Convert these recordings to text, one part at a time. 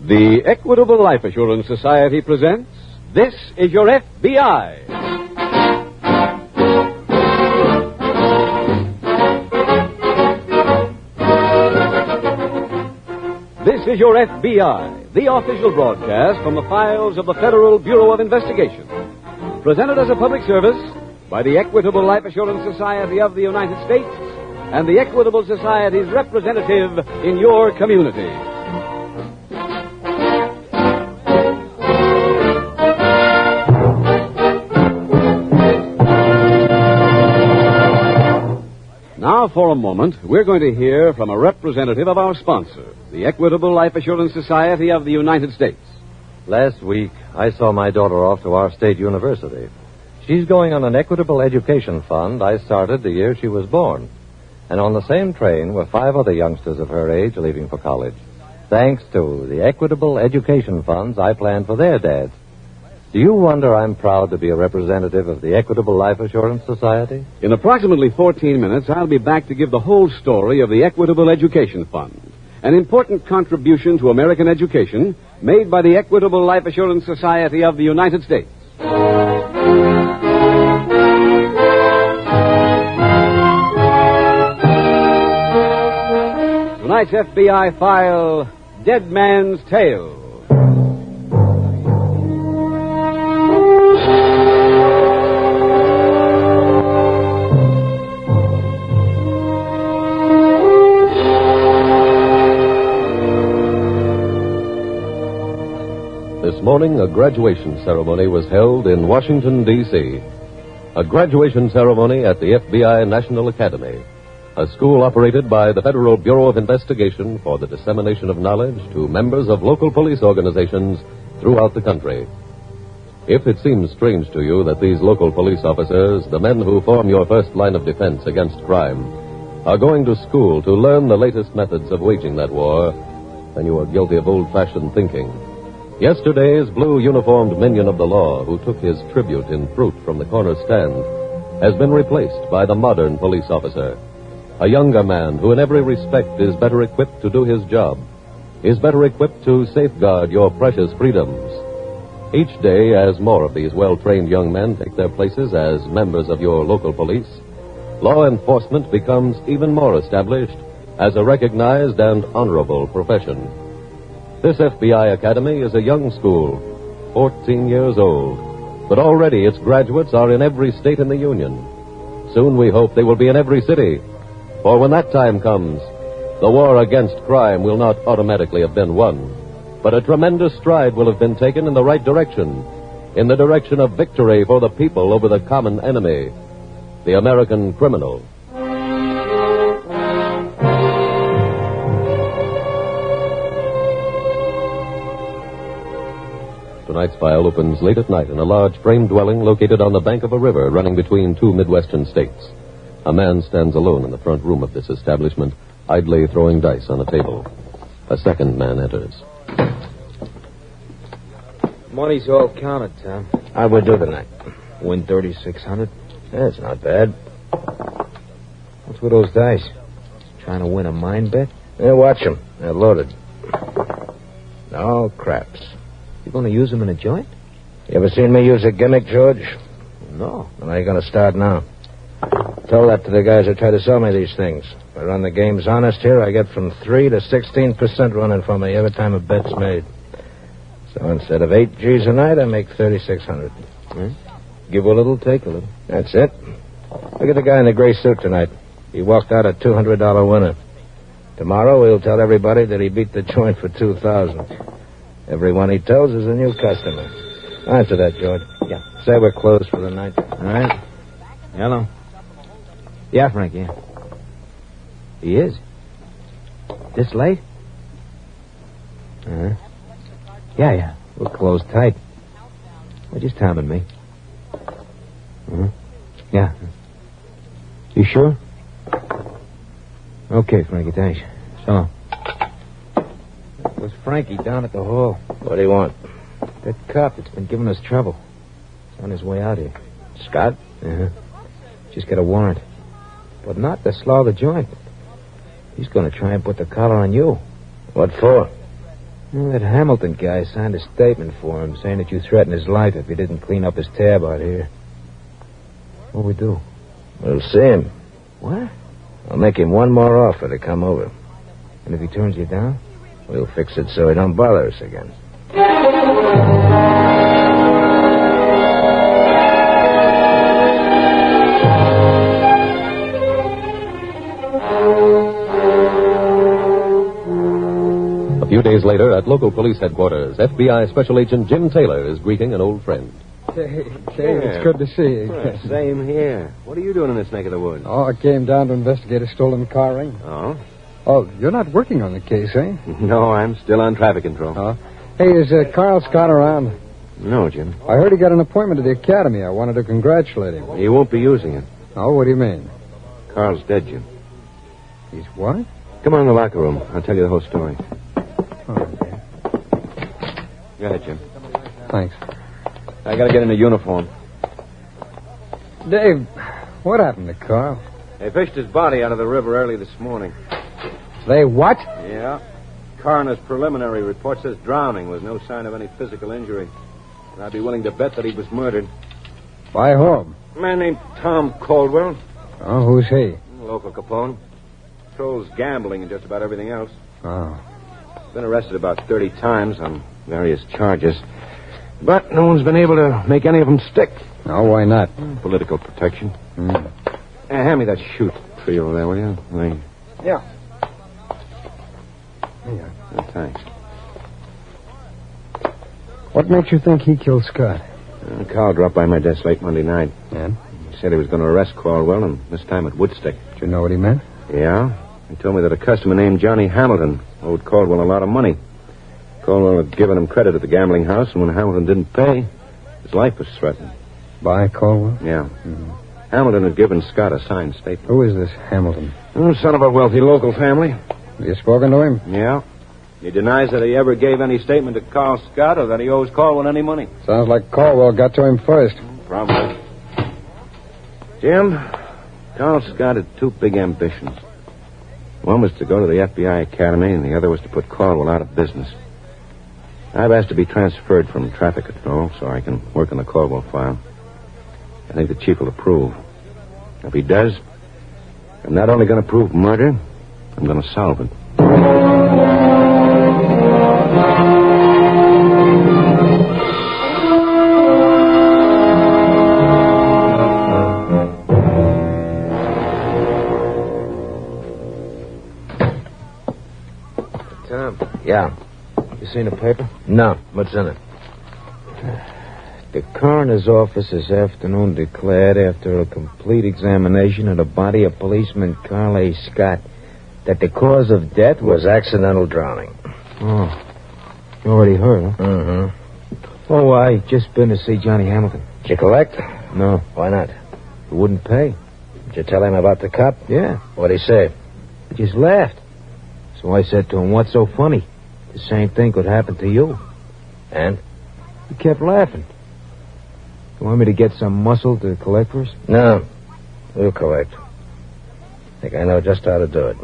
The Equitable Life Assurance Society presents This Is Your F.B.I. This is Your F.B.I., the official broadcast from the files of the Federal Bureau of Investigation. Presented as a public service by the Equitable Life Assurance Society of the United States and the Equitable Society's representative in your community. Now, for a moment, we're going to hear from a representative of our sponsor, the Equitable Life Assurance Society of the United States. Last week, I saw my daughter off to our state university. She's going on an equitable education fund I started the year she was born. And on the same train were 5 other youngsters of her age leaving for college, thanks to the equitable education funds I planned for their dads. Do you wonder I'm proud to be a representative of the Equitable Life Assurance Society? In approximately 14 minutes, I'll be back to give the whole story of the Equitable Education Fund, an important contribution to American education made by the Equitable Life Assurance Society of the United States. Tonight's FBI file, Dead Man's Tale. This morning, a graduation ceremony was held in Washington, D.C. A graduation ceremony at the F.B.I. National Academy, a school operated by the Federal Bureau of Investigation for the dissemination of knowledge to members of local police organizations throughout the country. If it seems strange to you that these local police officers, the men who form your first line of defense against crime, are going to school to learn the latest methods of waging that war, then you are guilty of old-fashioned thinking. Yesterday's blue-uniformed minion of the law who took his tribute in fruit from the corner stand has been replaced by the modern police officer, a younger man who in every respect is better equipped to do his job, is better equipped to safeguard your precious freedoms. Each day, as more of these well-trained young men take their places as members of your local police, law enforcement becomes even more established as a recognized and honorable profession. This FBI Academy is a young school, 14 years old, but already its graduates are in every state in the Union. Soon we hope they will be in every city, for when that time comes, the war against crime will not automatically have been won, but a tremendous stride will have been taken in the right direction, in the direction of victory for the people over the common enemy, the American criminal. Tonight's file opens late at night in a large frame dwelling located on the bank of a river running between 2 Midwestern states. A man stands alone in the front room of this establishment, idly throwing dice on a table. A second man enters. Money's all counted, Tom. How'd we do tonight? Win 3,600. That's not bad. What's with those dice? Trying to win a mine bet? Yeah, watch them. They're loaded. No craps. You going to use them in a joint? You ever seen me use a gimmick, George? No. Well, you're going to start now. Tell that to the guys who try to sell me these things. If I run the games honest here, I get from 3 to 16% running for me every time a bet's made. So instead of 8 G's a night, I make 3,600. Give a little, take a little. That's it. Look at the guy in the gray suit tonight. He walked out a $200 winner. Tomorrow, he'll tell everybody that he beat the joint for $2,000. Everyone he tells is a new customer. Answer that, George. Yeah. Say we're closed for the night. All right. Hello. Yeah, Frank, yeah. He is? This late? Uh-huh. Yeah. We'll close tight. Well, just Tom and me. Uh-huh. Yeah. You sure? Okay, Frankie, thanks. So long. Was Frankie down at the hall? What do you want? That cop that's been giving us trouble. He's on his way out here. Scott? Uh-huh. Just got a warrant. But not to slough the joint. He's going to try and put the collar on you. What for? Well, that Hamilton guy signed a statement for him saying that you threatened his life if he didn't clean up his tab out here. What'll we do? We'll see him. What? I'll make him one more offer to come over. And if he turns you down? We'll fix it so he don't bother us again. A few days later, at local police headquarters, FBI Special Agent Jim Taylor is greeting an old friend. Hey, it's good to see you. Well, same here. What are you doing in this neck of the woods? Oh, I came down to investigate a stolen car ring. Oh? Oh, you're not working on the case, eh? No, I'm still on traffic control. Oh. Hey, is Carl Scott around? No, Jim. I heard he got an appointment at the academy. I wanted to congratulate him. He won't be using it. Oh, what do you mean? Carl's dead, Jim. He's what? Come on in the locker room. I'll tell you the whole story. Oh, okay. Go ahead, Jim. Thanks. I gotta get in a uniform. Dave, what happened to Carl? They fished his body out of the river early this morning. They what? Yeah. Coroner's preliminary report says drowning with no sign of any physical injury. And I'd be willing to bet that he was murdered. By whom? A man named Tom Caldwell. Oh, who's he? Local Capone. Controls gambling and just about everything else. Oh. Been arrested about 30 times on various charges. But no one's been able to make any of them stick. Oh, why not? Political protection. Mm. Hand me that chute tree over there, will you? Yeah. Thanks. What makes you think he killed Scott? Carl dropped by my desk late Monday night. And? He said he was going to arrest Caldwell, and this time at Woodstick. Did you know what he meant? Yeah. He told me that a customer named Johnny Hamilton owed Caldwell a lot of money. Caldwell had given him credit at the gambling house, and when Hamilton didn't pay, his life was threatened. By Caldwell? Yeah. Mm-hmm. Hamilton had given Scott a signed statement. Who is this Hamilton? Son of a wealthy local family. Have you spoken to him? Yeah. He denies that he ever gave any statement to Carl Scott or that he owes Caldwell any money. Sounds like Caldwell got to him first. Probably. Jim, Carl Scott had two big ambitions. One was to go to the F.B.I. Academy, and the other was to put Caldwell out of business. I've asked to be transferred from traffic control so I can work on the Caldwell file. I think the chief will approve. If he does, I'm not only going to prove murder, I'm going to solve it. Tom? Yeah. You seen the paper? No. What's in it? The coroner's office this afternoon declared, after a complete examination of the body of policeman Carl A. Scott, that the cause of death was accidental drowning. Oh. You already heard, huh? Mm-hmm. Oh, I just been to see Johnny Hamilton. Did you collect? No. Why not? He wouldn't pay. Did you tell him about the cop? Yeah. What'd he say? He just laughed. So I said to him, what's so funny? The same thing could happen to you. And? He kept laughing. You want me to get some muscle to collect for us? No. We'll collect. Think I know just how to do it.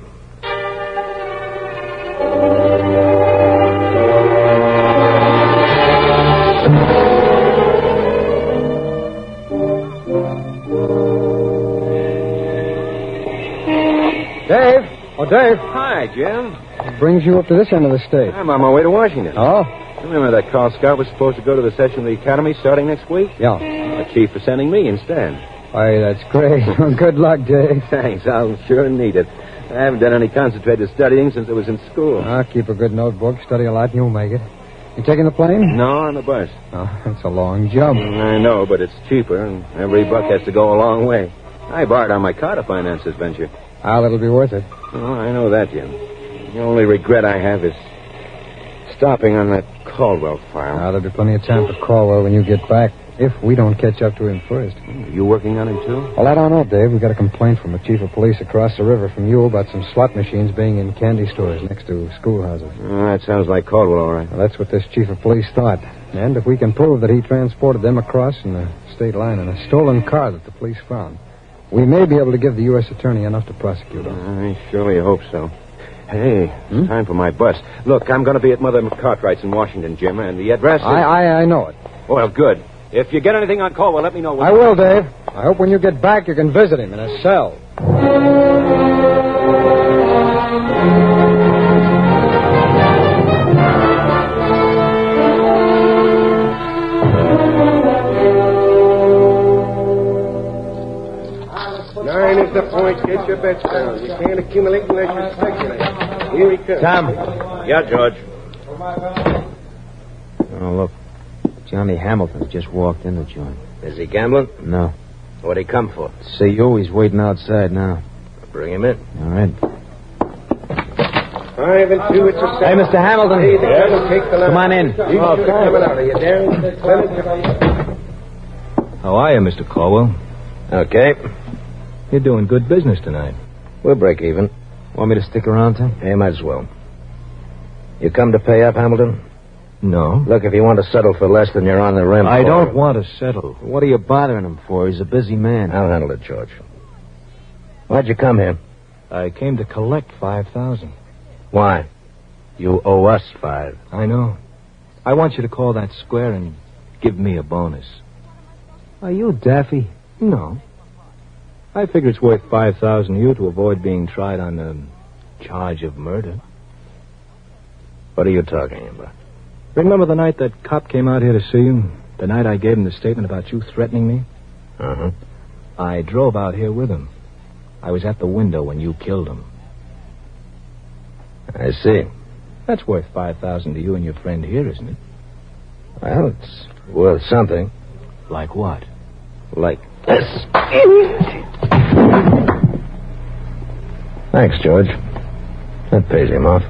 Dave! Oh, Dave. Hi, Jim. What brings you up to this end of the state? I'm on my way to Washington. Oh? Remember that Carl Scott was supposed to go to the session of the Academy starting next week? Yeah. The chief is sending me instead. Why, that's great. Good luck, Dave. Thanks. I'll sure need it. I haven't done any concentrated studying since I was in school. I'll keep a good notebook, study a lot, and you'll make it. You taking the plane? No, on the bus. Oh, that's a long jump. I know, but it's cheaper, and every buck has to go a long way. I borrowed on my car to finance this venture. Well, it'll be worth it. Oh, I know that, Jim. The only regret I have is stopping on that Caldwell file. There'll be plenty of time for Caldwell when you get back, if we don't catch up to him first. Are you working on him, too? Well, I don't know, Dave. We got a complaint from the chief of police across the river from you about some slot machines being in candy stores next to schoolhouses. That sounds like Caldwell, all right. Well, that's what this chief of police thought. And if we can prove that he transported them across in the state line in a stolen car that the police found, we may be able to give the U.S. attorney enough to prosecute him. I surely hope so. Hey, it's time for my bus. Look, I'm going to be at Mother McCartwright's in Washington, Jim, and the address is... I know it. Well, good. If you get anything on call, well, let me know. I will, Dave. I hope when you get back you can visit him in a cell. Nine is the point. Get your bets down. You can't accumulate unless you speculate. Here he comes. Tom. Yeah, George. Oh, look. Johnny Hamilton just walked in the joint. Is he gambling? No. What'd he come for? See you. He's waiting outside now. Bring him in. All right. 5 and 2, it's a 7. Hey, Mr. Hamilton. Hey, the devil take the Come on in. You coming out. Are you down? How are you, Mr. Caldwell? Okay. You're doing good business tonight. We'll break even. Want me to stick around, Tim? Hey, might as well. You come to pay up, Hamilton? No. Look, if you want to settle for less than you're on the rim I for... don't want to settle. What are you bothering him for? He's a busy man. I'll handle it, George. Why'd you come here? I came to collect $5,000. Why? You owe us 5. I know. I want you to call that square and give me a bonus. Are you daffy? No. I figure it's worth $5,000 to you to avoid being tried on the charge of murder. What are you talking about? Remember the night that cop came out here to see you? The night I gave him the statement about you threatening me? Uh-huh. I drove out here with him. I was at the window when you killed him. I see. That's worth $5,000 to you and your friend here, isn't it? Well, it's worth something. Like what? Like this. Thanks, George. That pays him off.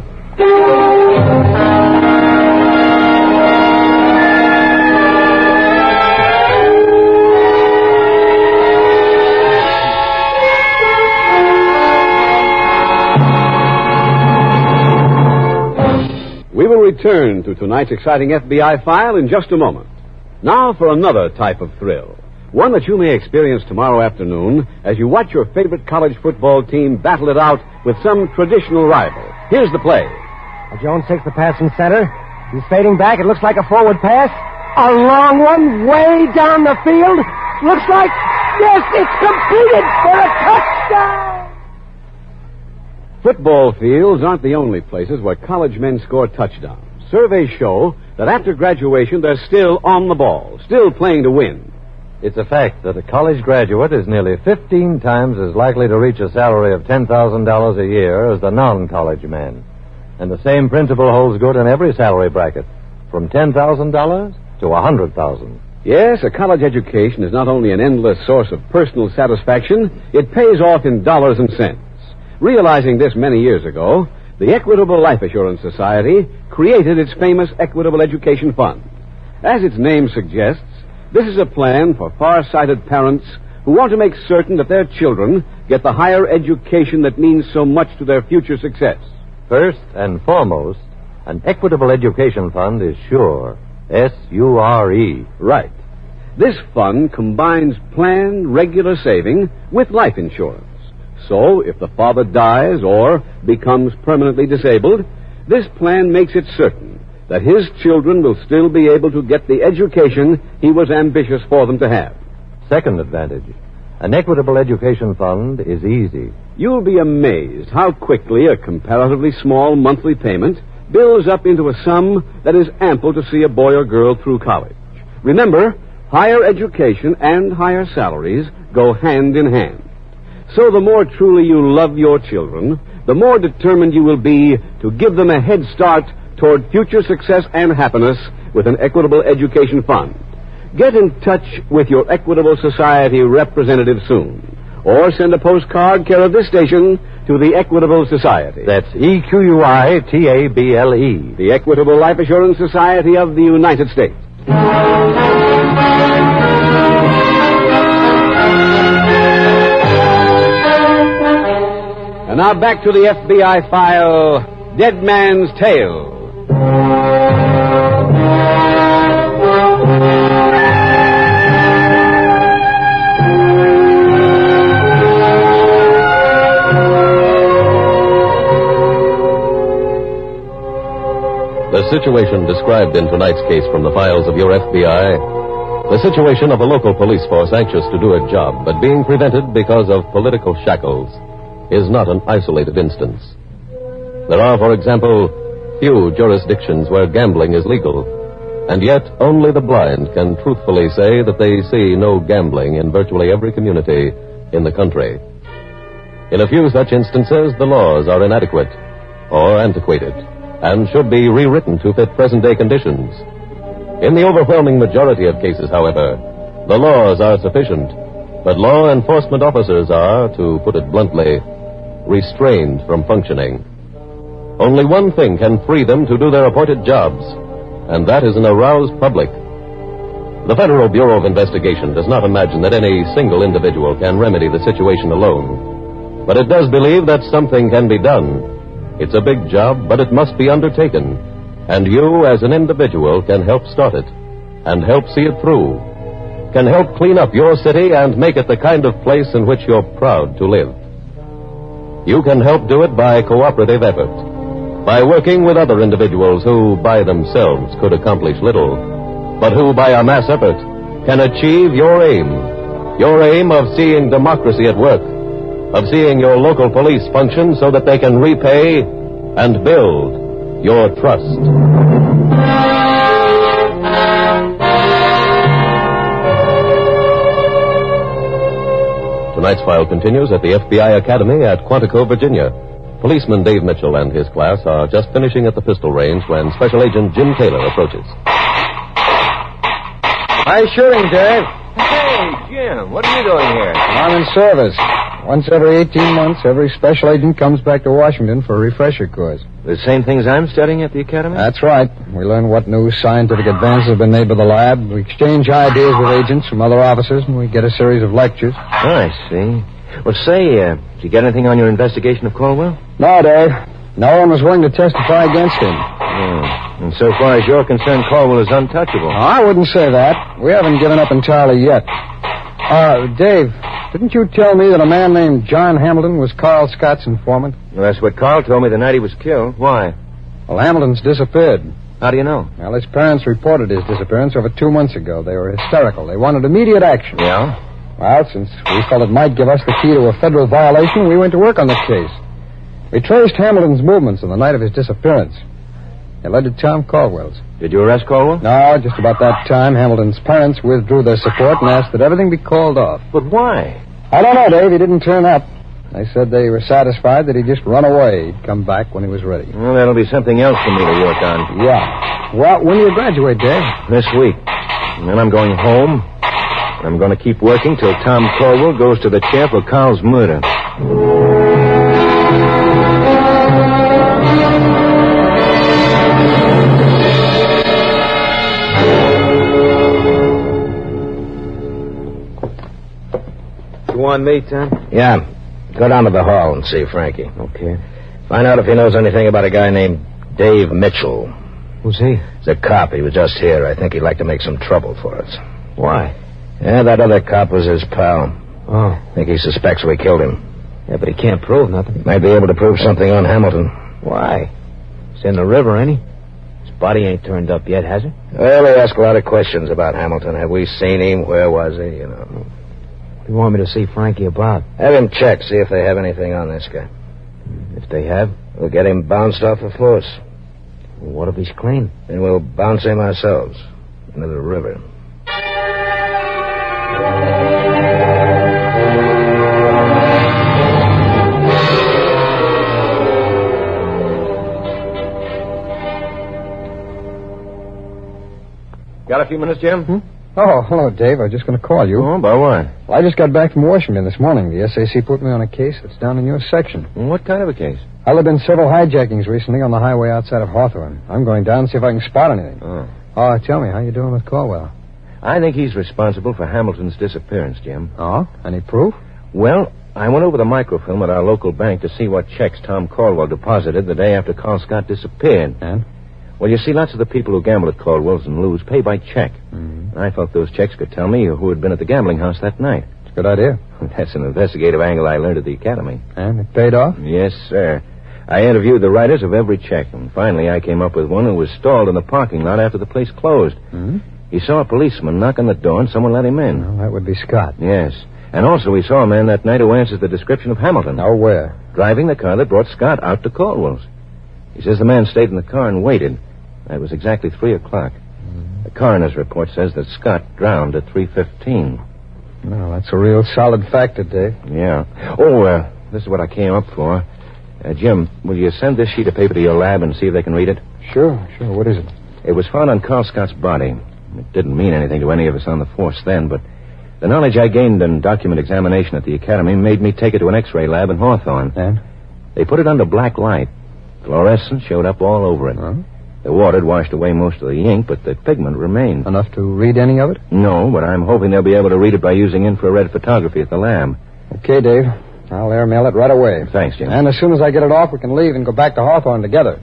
We will return to tonight's exciting FBI file in just a moment. Now for another type of thrill. One that you may experience tomorrow afternoon as you watch your favorite college football team battle it out with some traditional rival. Here's the play. Jones takes the pass from center. He's fading back. It looks like a forward pass. A long one way down the field. Looks like, yes, it's completed for a touchdown. Football fields aren't the only places where college men score touchdowns. Surveys show that after graduation, they're still on the ball, still playing to win. It's a fact that a college graduate is nearly 15 times as likely to reach a salary of $10,000 a year as the non-college man. And the same principle holds good in every salary bracket, from $10,000 to $100,000. Yes, a college education is not only an endless source of personal satisfaction, it pays off in dollars and cents. Realizing this many years ago, the Equitable Life Assurance Society created its famous Equitable Education Fund. As its name suggests, this is a plan for far-sighted parents who want to make certain that their children get the higher education that means so much to their future success. First and foremost, an Equitable Education Fund is SURE. S-U-R-E. Right. This fund combines planned, regular saving with life insurance. So, if the father dies or becomes permanently disabled, this plan makes it certain that his children will still be able to get the education he was ambitious for them to have. Second advantage, an Equitable Education Fund is easy. You'll be amazed how quickly a comparatively small monthly payment builds up into a sum that is ample to see a boy or girl through college. Remember, higher education and higher salaries go hand in hand. So the more truly you love your children, the more determined you will be to give them a head start toward future success and happiness with an Equitable Education Fund. Get in touch with your Equitable Society representative soon. Or send a postcard care of this station to the Equitable Society. That's E-Q-U-I-T-A-B-L-E. The Equitable Life Assurance Society of the United States. And now back to the FBI file, Dead Man's Tale. situation described in tonight's case from the files of your FBI, the situation of a local police force anxious to do a job but being prevented because of political shackles, is not an isolated instance. There are, for example, few jurisdictions where gambling is legal, and yet only the blind can truthfully say that they see no gambling in virtually every community in the country. In a few such instances, the laws are inadequate or antiquated and should be rewritten to fit present-day conditions. In the overwhelming majority of cases, however, the laws are sufficient, but law enforcement officers are, to put it bluntly, restrained from functioning. Only one thing can free them to do their appointed jobs, and that is an aroused public. The Federal Bureau of Investigation does not imagine that any single individual can remedy the situation alone, but it does believe that something can be done. It's a big job, but it must be undertaken, and you, as an individual, can help start it and help see it through, can help clean up your city and make it the kind of place in which you're proud to live. You can help do it by cooperative effort, by working with other individuals who, by themselves, could accomplish little, but who, by a mass effort, can achieve your aim of seeing democracy at work, of seeing your local police function so that they can repay and build your trust. Tonight's file continues at the FBI Academy at Quantico, Virginia. Policeman Dave Mitchell and his class are just finishing at the pistol range when Special Agent Jim Taylor approaches. High shooting, Dave. Hey, Jim, what are you doing here? I'm in service. Once every 18 months, every special agent comes back to Washington for a refresher course. The same things I'm studying at the academy? That's right. We learn what new scientific advances have been made by the lab. We exchange ideas with agents from other offices, and we get a series of lectures. I see. Well, say, did you get anything on your investigation of Caldwell? No, Dave. No one was willing to testify against him. And so far as you're concerned, Caldwell is untouchable. No, I wouldn't say that. We haven't given up entirely yet. Dave, didn't you tell me that a man named John Hamilton was Carl Scott's informant? Well, that's what Carl told me the night he was killed. Why? Well, Hamilton's disappeared. How do you know? Well, his parents reported his disappearance over 2 months ago. They were hysterical. They wanted immediate action. Yeah? Well, since we felt it might give us the key to a federal violation, we went to work on the case. We traced Hamilton's movements on the night of his disappearance. It led to Tom Caldwell's. Did you arrest Caldwell? No, just about that time, Hamilton's parents withdrew their support and asked that everything be called off. But why? I don't know, Dave. He didn't turn up. They said they were satisfied that he'd just run away. He'd come back when he was ready. Well, that'll be something else for me to work on. Yeah. Well, when do you graduate, Dave? This week. And then I'm going home. I'm going to keep working till Tom Caldwell goes to the chair for Carl's murder. You want me, Tom? Yeah. Go down to the hall and see Frankie. Okay. Find out if he knows anything about a guy named Dave Mitchell. Who's he? He's a cop. He was just here. I think he'd like to make some trouble for us. Why? Yeah, that other cop was his pal. Oh. I think he suspects we killed him. Yeah, but he can't prove nothing. Might be able to prove something on Hamilton. Why? He's in the river, ain't he? His body ain't turned up yet, has it? Well, they ask a lot of questions about Hamilton. Have we seen him? Where was he? You know. What do you want me to see Frankie about? Have him check, see if they have anything on this guy. If they have? We'll get him bounced off the force. Well, what if he's clean? Then we'll bounce him ourselves into the river. Got a few minutes, Jim? Oh, hello, Dave. I was just going to call you. Oh, about what? Well, I just got back from Washington this morning. The SAC put me on a case that's down in your section. What kind of a case? Well, there have been several hijackings recently on the highway outside of Hawthorne. I'm going down and see if I can spot anything. Oh, tell me, how you doing with Caldwell? I think he's responsible for Hamilton's disappearance, Jim. Oh? Any proof? Well, I went over the microfilm at our local bank to see what checks Tom Caldwell deposited the day after Carl Scott disappeared. And? Well, you see, lots of the people who gamble at Caldwell's and lose pay by check. Mm-hmm. I thought those checks could tell me who had been at the gambling house that night. It's a good idea. That's an investigative angle I learned at the academy. And it paid off? Yes, sir. I interviewed the writers of every check, and finally I came up with one who was stalled in the parking lot after the place closed. Hmm? He saw a policeman knock on the door, and someone let him in. Well, that would be Scott. Yes. And also he saw a man that night who answers the description of Hamilton. Now, where? Driving the car that brought Scott out to Caldwell's. He says the man stayed in the car and waited. It was exactly 3 o'clock. The coroner's report says that Scott drowned at 3:15. Well, that's a real solid factor, Dave. Yeah. Oh, this is what I came up for. Jim, will you send this sheet of paper to your lab and see if they can read it? Sure. What is it? It was found on Carl Scott's body. It didn't mean anything to any of us on the force then, but the knowledge I gained in document examination at the academy made me take it to an X-ray lab in Hawthorne. And? They put it under black light. Fluorescence showed up all over it. Huh? The water had washed away most of the ink, but the pigment remained. Enough to read any of it? No, but I'm hoping they'll be able to read it by using infrared photography at the lab. Okay, Dave. I'll airmail it right away. Thanks, Jim. And as soon as I get it off, we can leave and go back to Hawthorne together.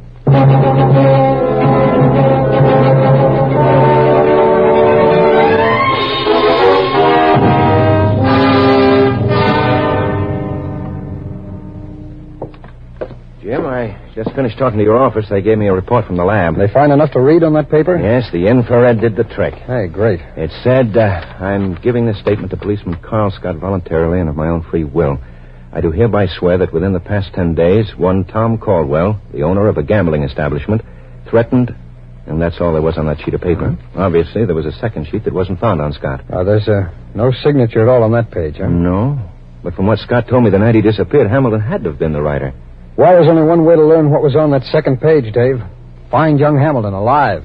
Jim, I just finished talking to your office. They gave me a report from the lab. They find enough to read on that paper? Yes, the infrared did the trick. Hey, great. It said, I'm giving this statement to policeman Carl Scott voluntarily and of my own free will. I do hereby swear that within the past 10 days, one Tom Caldwell, the owner of a gambling establishment, threatened... And that's all there was on that sheet of paper. Obviously, there was a second sheet that wasn't found on Scott. There's no signature at all on that page, huh? No. But from what Scott told me the night he disappeared, Hamilton had to have been the writer. Well, there's only one way to learn what was on that second page, Dave. Find young Hamilton alive.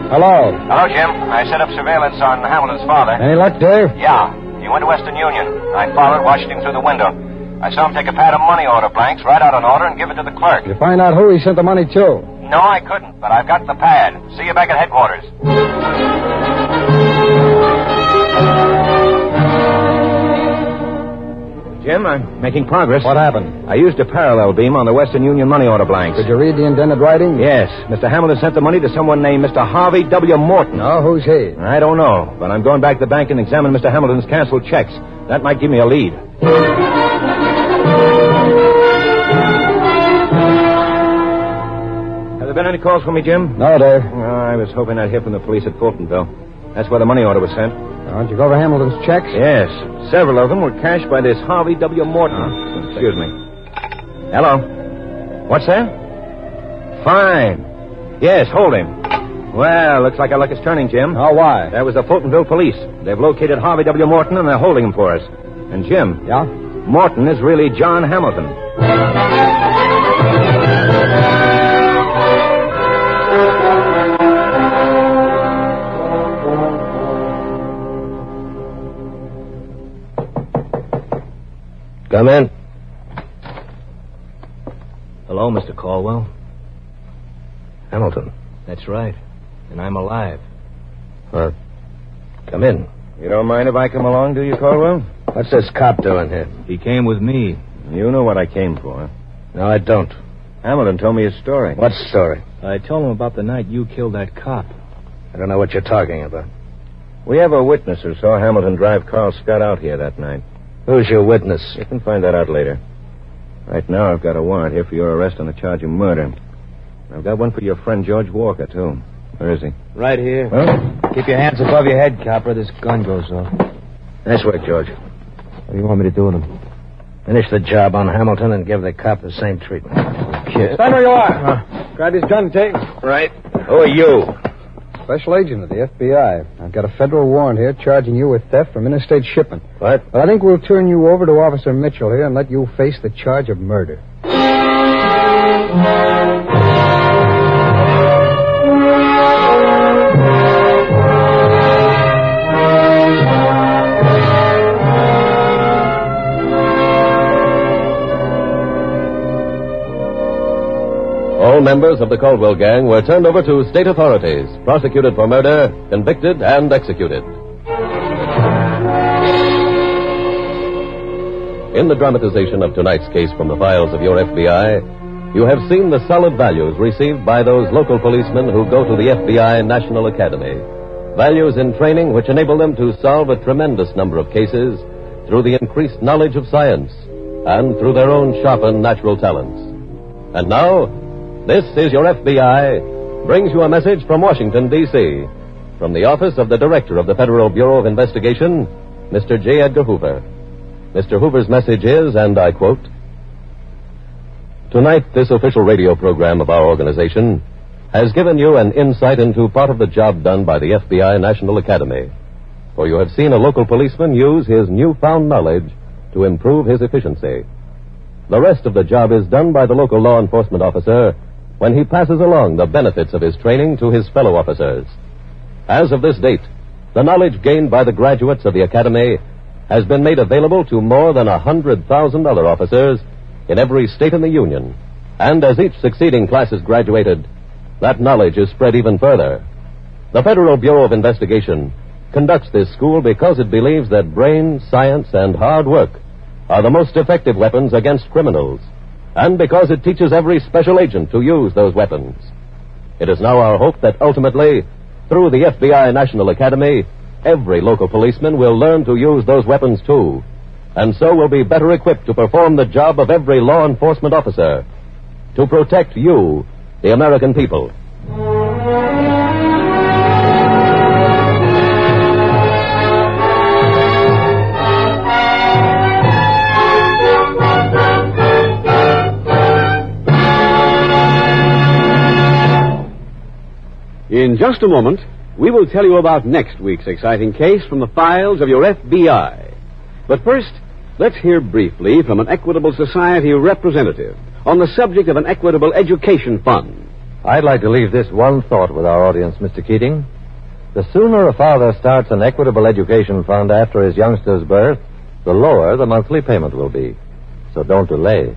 Hello. Hello, Jim. I set up surveillance on Hamilton's father. Any luck, Dave? Yeah. He went to Western Union. I followed, watched him through the window. I saw him take a pad of money order blanks, write out an order, and give it to the clerk. Did you find out who he sent the money to? No, I couldn't, but I've got the pad. See you back at headquarters. Jim, I'm making progress. What happened? I used a parallel beam on the Western Union money order blanks. Did you read the indented writing? Yes. Mr. Hamilton sent the money to someone named Mr. Harvey W. Morton. Oh, who's he? I don't know, but I'm going back to the bank and examine Mr. Hamilton's canceled checks. That might give me a lead. Have there been any calls for me, Jim? No, Dave. I was hoping I'd hear from the police at Fultonville. That's where the money order was sent. Did you go over Hamilton's checks? Yes. Several of them were cashed by this Harvey W. Morton. Excuse me. Hello. What's that? Fine. Yes, hold him. Well, looks like our luck is turning, Jim. Oh, why? That was the Fultonville police. They've located Harvey W. Morton, and they're holding him for us. And, Jim. Yeah? Morton is really John Hamilton. Come in. Hello, Mr. Caldwell. Hamilton. That's right. And I'm alive. Come in. You don't mind if I come along, do you, Caldwell? What's this cop doing here? He came with me. You know what I came for. No, I don't. Hamilton told me his story. What story? I told him about the night you killed that cop. I don't know what you're talking about. We have a witness who saw Hamilton drive Carl Scott out here that night. Who's your witness? You can find that out later. Right now, I've got a warrant here for your arrest on the charge of murder. I've got one for your friend George Walker, too. Where is he? Right here. Huh? Keep your hands above your head, copper. This gun goes off. Nice work, George. What do you want me to do with him? Finish the job on Hamilton and give the cop the same treatment. Kid. Stand where you are. Grab his gun, Tate. Right. Who are you? Special agent of the F.B.I. I've got a federal warrant here charging you with theft from interstate shipment. What? But I think we'll turn you over to Officer Mitchell here and let you face the charge of murder. All members of the Caldwell gang were turned over to state authorities, prosecuted for murder, convicted, and executed. In the dramatization of tonight's case from the files of your FBI, You have seen the solid values received by those local policemen who go to the FBI National Academy. Values in training which enable them to solve a tremendous number of cases through the increased knowledge of science and through their own sharpened natural talents. And now, This Is Your FBI brings you a message from Washington, D.C., from the office of the Director of the Federal Bureau of Investigation, Mr. J. Edgar Hoover. Mr. Hoover's message is, and I quote, "Tonight, this official radio program of our organization has given you an insight into part of the job done by the FBI National Academy. For you have seen a local policeman use his newfound knowledge to improve his efficiency. The rest of the job is done by the local law enforcement officer when he passes along the benefits of his training to his fellow officers. As of this date, the knowledge gained by the graduates of the Academy has been made available to more than 100,000 other officers in every state in the Union. And as each succeeding class is graduated, that knowledge is spread even further. The Federal Bureau of Investigation conducts this school because it believes that brain, science, and hard work are the most effective weapons against criminals, and because it teaches every special agent to use those weapons. It is now our hope that ultimately, through the FBI National Academy, every local policeman will learn to use those weapons too, and so will be better equipped to perform the job of every law enforcement officer, to protect you, the American people." In just a moment, we will tell you about next week's exciting case from the files of your FBI. But first, let's hear briefly from an Equitable Society representative on the subject of an Equitable Education Fund. I'd like to leave this one thought with our audience, Mr. Keating. The sooner a father starts an Equitable Education Fund after his youngster's birth, the lower the monthly payment will be. So don't delay.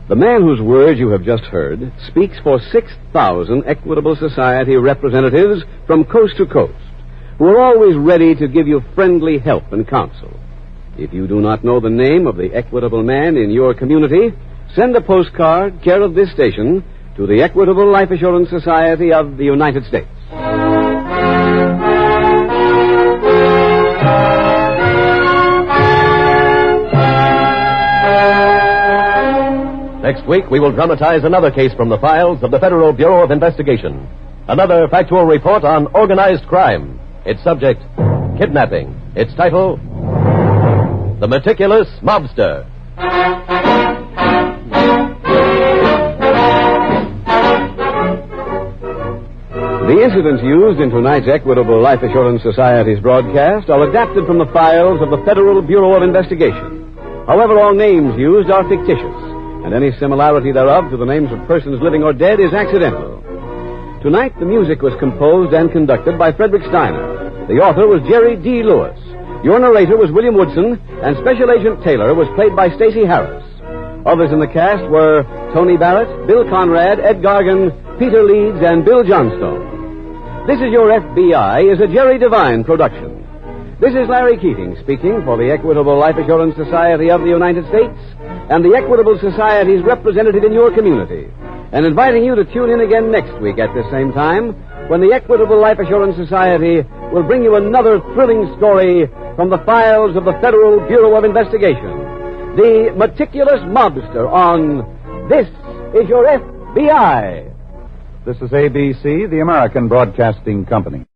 The man whose words you have just heard speaks for 6,000 Equitable Society representatives from coast to coast, who are always ready to give you friendly help and counsel. If you do not know the name of the Equitable man in your community, send a postcard, care of this station, to the Equitable Life Assurance Society of the United States. Next week, we will dramatize another case from the files of the Federal Bureau of Investigation. Another factual report on organized crime. Its subject, kidnapping. Its title, The Meticulous Mobster. The incidents used in tonight's Equitable Life Assurance Society's broadcast are adapted from the files of the Federal Bureau of Investigation. However, all names used are fictitious, and any similarity thereof to the names of persons living or dead is accidental. Tonight, the music was composed and conducted by Frederick Steiner. The author was Jerry D. Lewis. Your narrator was William Woodson, and Special Agent Taylor was played by Stacy Harris. Others in the cast were Tony Barrett, Bill Conrad, Ed Gargan, Peter Leeds, and Bill Johnstone. This Is Your FBI is a Jerry Devine production. This is Larry Keating speaking for the Equitable Life Assurance Society of the United States and the Equitable Society's representative in your community, and inviting you to tune in again next week at this same time when the Equitable Life Assurance Society will bring you another thrilling story from the files of the Federal Bureau of Investigation, The Meticulous Mobster, on This Is Your FBI. This is ABC, the American Broadcasting Company.